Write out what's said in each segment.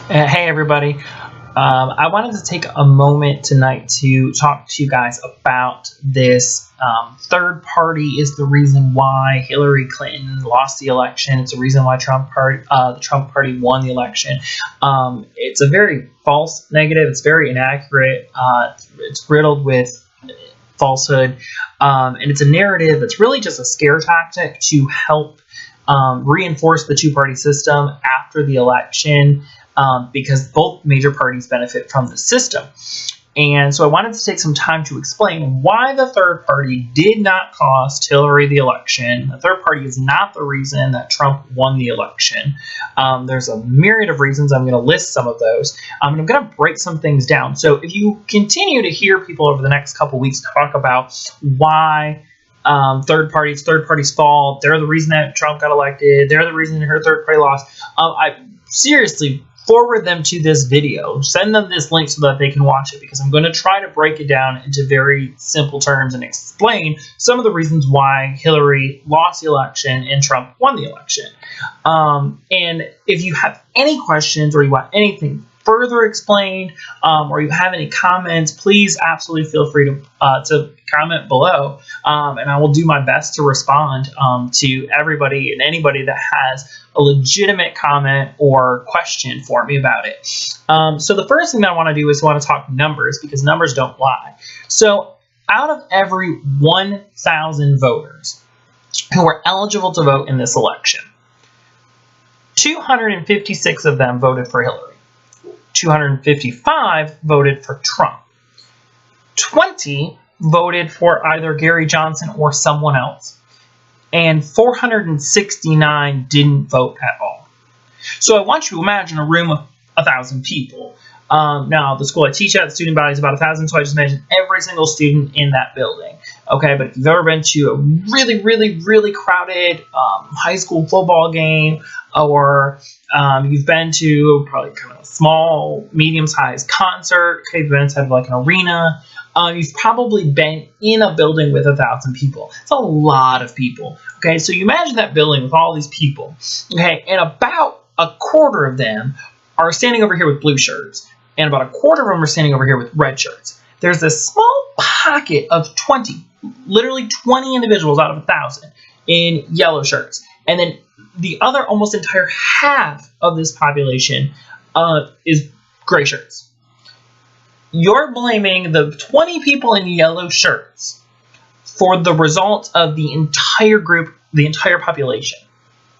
Hey everybody. I wanted to take a moment tonight to talk to you guys about this third party is the reason why Hillary Clinton lost the election. It's the reason why the Trump party won the election. It's a very false negative. It's very inaccurate. It's riddled with falsehood. And it's a narrative that's really just a scare tactic to help reinforce the two-party system after the election. Because both major parties benefit from the system. And so I wanted to take some time to explain why the third party did not cost Hillary the election. The third party is not the reason that Trump won the election. There's a myriad of reasons. I'm going to list some of those. And I'm going to break some things down. So if you continue to hear people over the next couple weeks talk about why third party's fault, they're the reason that Trump got elected, they're the reason her third party lost, I seriously forward them to this video. Send them this link so that they can watch it, because I'm going to try to break it down into very simple terms and explain some of the reasons why Hillary lost the election and Trump won the election. And if you have any questions or you want anything further explained, or you have any comments, please absolutely feel free to comment below, and I will do my best to respond to everybody and anybody that has a legitimate comment or question for me about it. So the first thing that I want to do is I want to talk numbers, because numbers don't lie. So out of every 1,000 voters who were eligible to vote in this election, 256 of them voted for Hillary. 255 voted for Trump. 20 voted for either Gary Johnson or someone else. And 469 didn't vote at all. So I want you to imagine a room of 1,000 people. Now, the school I teach at, the student body is about 1,000, so I just imagine every single student in that building. Okay, but if you've ever been to a really, really, really crowded high school football game, or you've been to probably kind of a small, medium-sized concert, okay, you've been inside of like an arena, you've probably been in a building with 1,000 people. It's a lot of people. Okay, so you imagine that building with all these people. Okay, and about a quarter of them are standing over here with blue shirts, and about a quarter of them are standing over here with red shirts. There's this small pocket of 20, literally 20 individuals out of 1,000 in yellow shirts. And then the other almost entire half of this population is gray shirts. You're blaming the 20 people in yellow shirts for the result of the entire group, the entire population.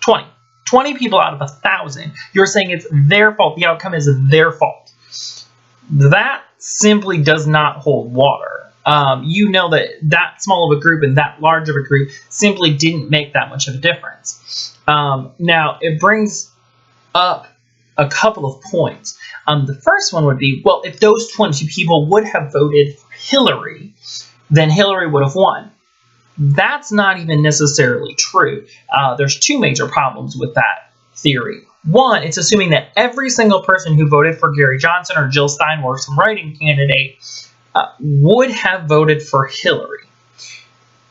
20 people out of 1,000. You're saying it's their fault. The outcome is their fault. That simply does not hold water. You know that small of a group and that large of a group simply didn't make that much of a difference. Now, it brings up a couple of points. The first one would be, well, if those 20 people would have voted for Hillary, then Hillary would have won. That's not even necessarily true. There's two major problems with that theory. One, it's assuming that every single person who voted for Gary Johnson or Jill Stein or some writing candidate would have voted for Hillary.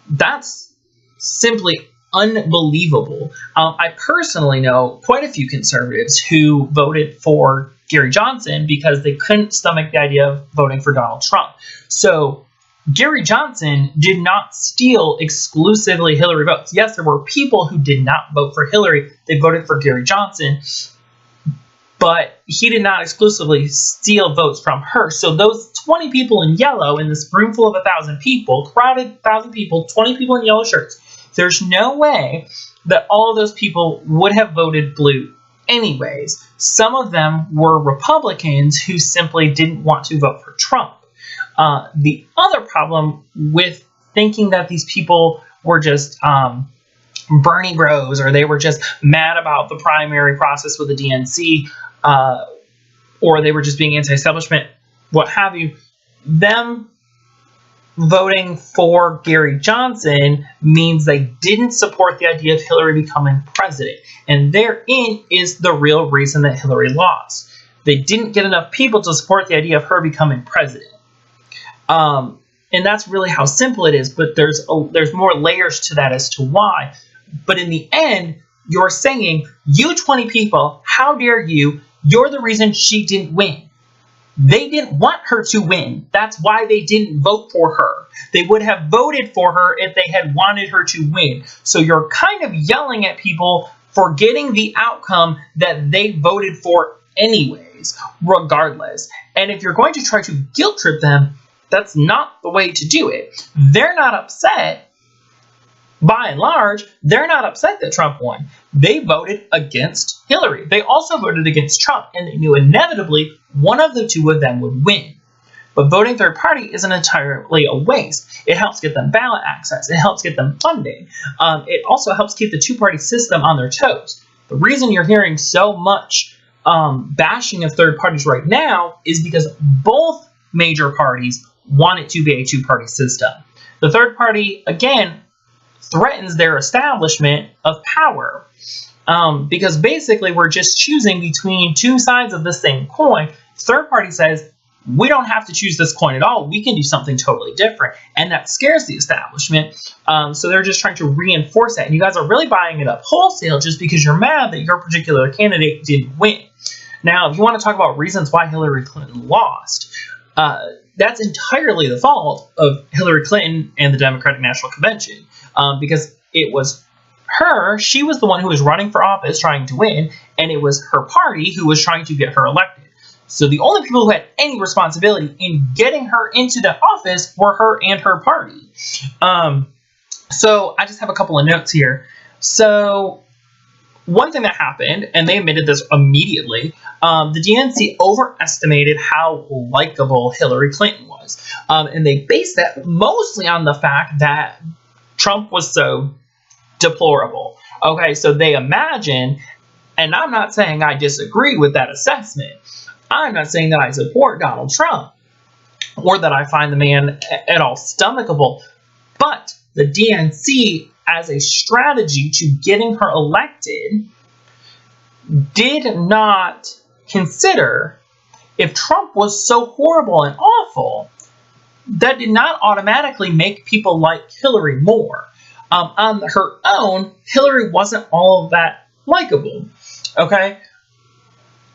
That's simply unbelievable. I personally know quite a few conservatives who voted for Gary Johnson because they couldn't stomach the idea of voting for Donald Trump. So Gary Johnson did not steal exclusively Hillary votes. Yes, there were people who did not vote for Hillary. They voted for Gary Johnson, but he did not exclusively steal votes from her. So those 20 people in yellow in this room full of 1,000 people, crowded 1,000 people, 20 people in yellow shirts, there's no way that all of those people would have voted blue anyways. Some of them were Republicans who simply didn't want to vote for Trump. The other problem with thinking that these people were just Bernie bros, or they were just mad about the primary process with the DNC, or they were just being anti-establishment, what have you, them voting for Gary Johnson means they didn't support the idea of Hillary becoming president. And therein is the real reason that Hillary lost. They didn't get enough people to support the idea of her becoming president. And that's really how simple it is, but there's more layers to that as to why. But in the end, you're saying, you 20 people, how dare you You're the reason she didn't win. They didn't want her to win. That's why they didn't vote for her. They would have voted for her if they had wanted her to win. So you're kind of yelling at people for getting the outcome that they voted for anyways, regardless. And if you're going to try to guilt trip them, that's not the way to do it. They're not upset. By and large, they're not upset that Trump won. They voted against Hillary. They also voted against Trump, and they knew inevitably one of the two of them would win. But voting third party isn't entirely a waste. It helps get them ballot access. It helps get them funding. It also helps keep the two-party system on their toes. The reason you're hearing so much bashing of third parties right now is because both major parties want it to be a two-party system. The third party, again, threatens their establishment of power because basically we're just choosing between two sides of the same coin. Third party says, we don't have to choose this coin at all. We can do something totally different. And that scares the establishment. So they're just trying to reinforce that. And you guys are really buying it up wholesale just because you're mad that your particular candidate didn't win. Now, if you want to talk about reasons why Hillary Clinton lost, that's entirely the fault of Hillary Clinton and the Democratic National Convention. Because it was her, she was the one who was running for office trying to win, and it was her party who was trying to get her elected. So the only people who had any responsibility in getting her into that office were her and her party. So I just have a couple of notes here. So one thing that happened, and they admitted this immediately, the DNC overestimated how likable Hillary Clinton was. And they based that mostly on the fact that Trump was so deplorable. Okay, so they imagine, and I'm not saying I disagree with that assessment. I'm not saying that I support Donald Trump or that I find the man at all stomachable, but the DNC, as a strategy to getting her elected, did not consider if Trump was so horrible and awful, that did not automatically make people like Hillary more. On her own, Hillary wasn't all of that likable. Okay?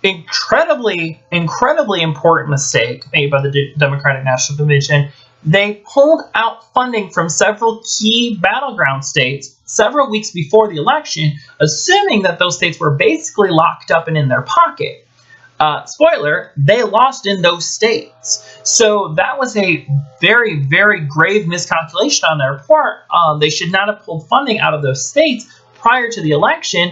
Incredibly important mistake made by the Democratic National Convention. They pulled out funding from several key battleground states several weeks before the election, assuming that those states were basically locked up and in their pocket. Spoiler, they lost in those states. So that was a very, very grave miscalculation on their part. They should not have pulled funding out of those states prior to the election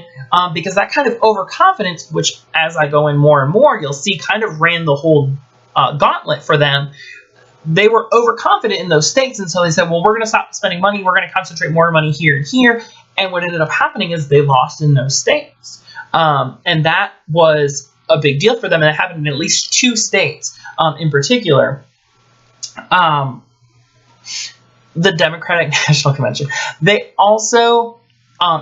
because that kind of overconfidence, which as I go in more and more, you'll see kind of ran the whole gauntlet for them. They were overconfident in those states, and so they said, well, we're going to stop spending money. We're going to concentrate more money here and here. And what ended up happening is they lost in those states. And that was a big deal for them, and it happened in at least 2 states in particular. The Democratic National Convention. They also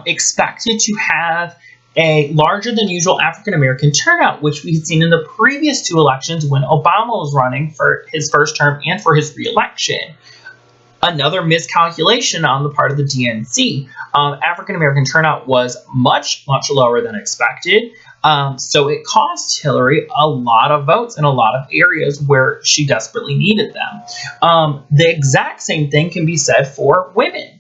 expected to have a larger than usual African American turnout, which we had seen in the previous 2 elections when Obama was running for his first term and for his re-election. Another miscalculation on the part of the DNC. African American turnout was much, much lower than expected. So it cost Hillary a lot of votes in a lot of areas where she desperately needed them. The exact same thing can be said for women.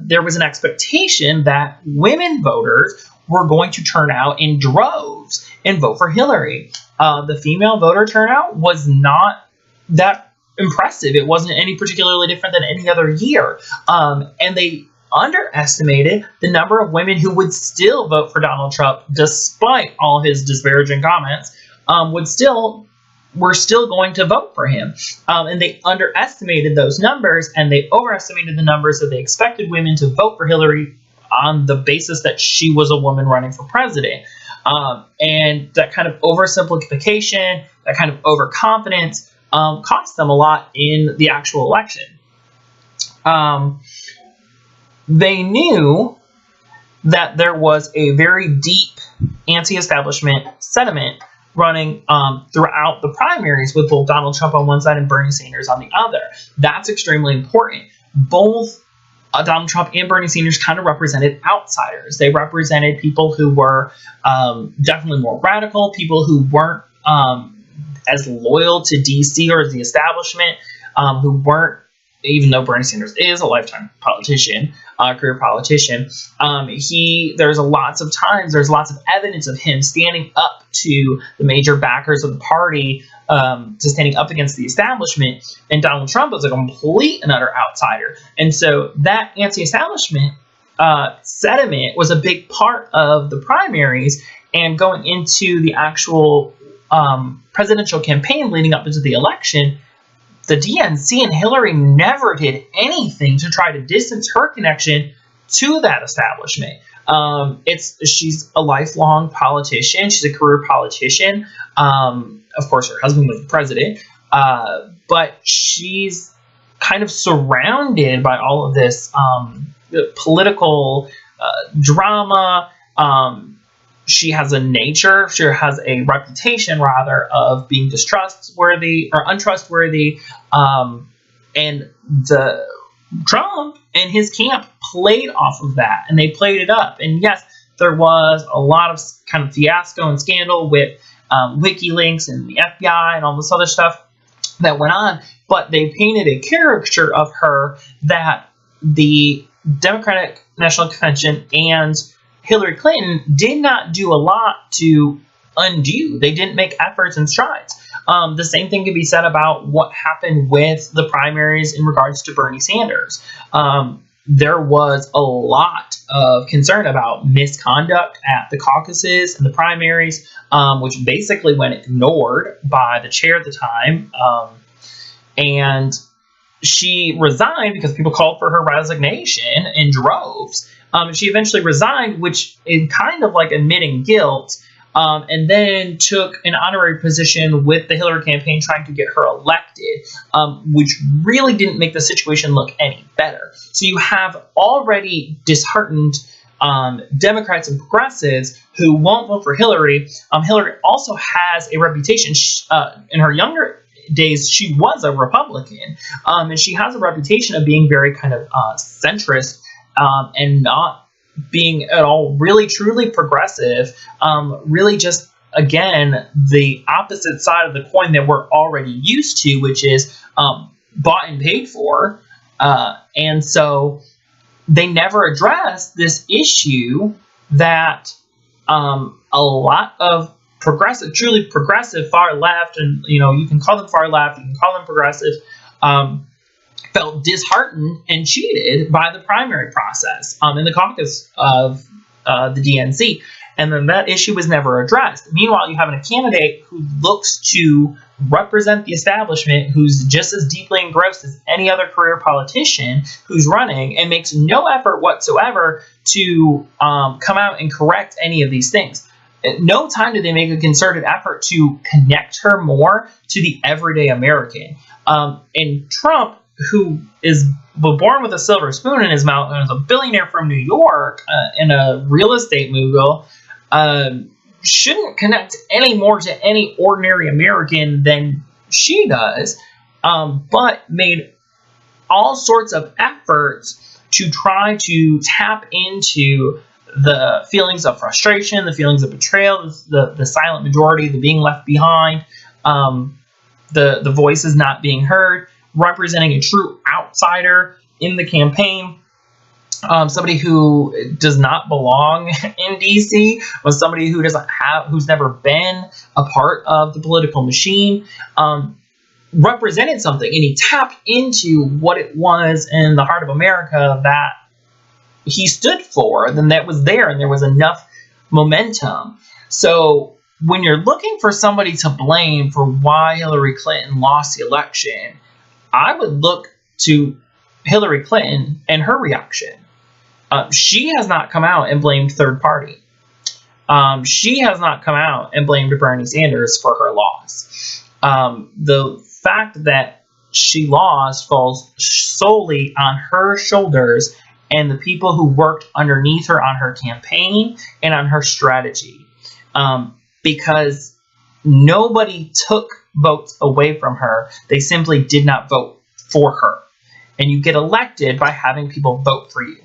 There was an expectation that women voters were going to turn out in droves and vote for Hillary. The female voter turnout was not that impressive. It wasn't any particularly different than any other year. And they underestimated the number of women who would still vote for Donald Trump despite all of his disparaging comments, were still going to vote for him. And they underestimated those numbers, and they overestimated the numbers that they expected women to vote for Hillary on the basis that she was a woman running for president. And that kind of oversimplification, that kind of overconfidence cost them a lot in the actual election. They knew that there was a very deep anti-establishment sentiment running throughout the primaries with both Donald Trump on one side and Bernie Sanders on the other. That's extremely important. Both Donald Trump and Bernie Sanders kind of represented outsiders. They represented people who were definitely more radical, people who weren't as loyal to D.C. or the establishment, who weren't, even though Bernie Sanders is a lifetime politician, career politician, there's lots of evidence of him standing up to the major backers of the party, to standing up against the establishment, and Donald Trump was a complete and utter outsider. And so that anti-establishment sentiment was a big part of the primaries, and going into the actual presidential campaign leading up into the election, the DNC and Hillary never did anything to try to distance her connection to that establishment. She's a lifelong politician. She's a career politician. Of course, her husband was the president, but she's kind of surrounded by all of this political drama. She has a reputation rather of being distrustworthy or untrustworthy, and Trump and his camp played off of that, and they played it up. And yes, there was a lot of kind of fiasco and scandal with WikiLeaks and the FBI and all this other stuff that went on, but they painted a caricature of her that the Democratic National Convention and Hillary Clinton did not do a lot to undo. They didn't make efforts and strides. The same thing can be said about what happened with the primaries in regards to Bernie Sanders. There was a lot of concern about misconduct at the caucuses and the primaries, which basically went ignored by the chair at the time. And she resigned because people called for her resignation in droves. She eventually resigned, which is kind of like admitting guilt, and then took an honorary position with the Hillary campaign trying to get her elected, which really didn't make the situation look any better. So you have already disheartened Democrats and progressives who won't vote for Hillary. Hillary also has a reputation. In her younger days, she was a Republican, and she has a reputation of being very kind of centrist, and not being at all really truly progressive, really just, again, the opposite side of the coin that we're already used to, which is bought and paid for. And so they never addressed this issue that a lot of progressive, truly progressive far left, and you can call them far left, you can call them progressive, felt disheartened and cheated by the primary process in the caucus of the DNC. And then that issue was never addressed. Meanwhile, you have a candidate who looks to represent the establishment, who's just as deeply engrossed as any other career politician who's running, and makes no effort whatsoever to come out and correct any of these things. At no time did they make a concerted effort to connect her more to the everyday American. And Trump, who was born with a silver spoon in his mouth and is a billionaire from New York and a real estate mogul, shouldn't connect any more to any ordinary American than she does, but made all sorts of efforts to try to tap into the feelings of frustration, the feelings of betrayal, the silent majority, the being left behind, the voices not being heard, representing a true outsider in the campaign, somebody who does not belong in DC, was somebody who who's never been a part of the political machine, represented something, and he tapped into what it was in the heart of America that he stood for, then that was there, and there was enough momentum. So when you're looking for somebody to blame for why Hillary Clinton lost the election, I would look to Hillary Clinton and her reaction. She has not come out and blamed third party. She has not come out and blamed Bernie Sanders for her loss. The fact that she lost falls solely on her shoulders and the people who worked underneath her on her campaign and on her strategy. Because nobody took votes away from her. They simply did not vote for her. And you get elected by having people vote for you.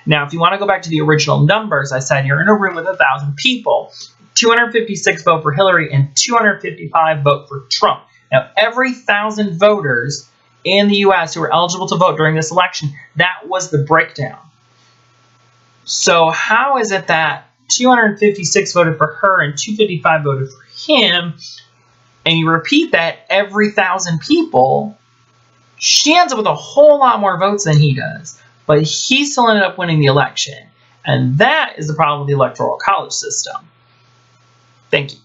Now, if you want to go back to the original numbers, I said you're in a room with 1,000 people. 256 vote for Hillary and 255 vote for Trump. Now, every 1,000 voters in the U.S. who were eligible to vote during this election, that was the breakdown. So how is it that 256 voted for her and 255 voted for him, and you repeat that every 1,000 people, she ends up with a whole lot more votes than he does, but he still ended up winning the election. And that is the problem with the Electoral College system. Thank you.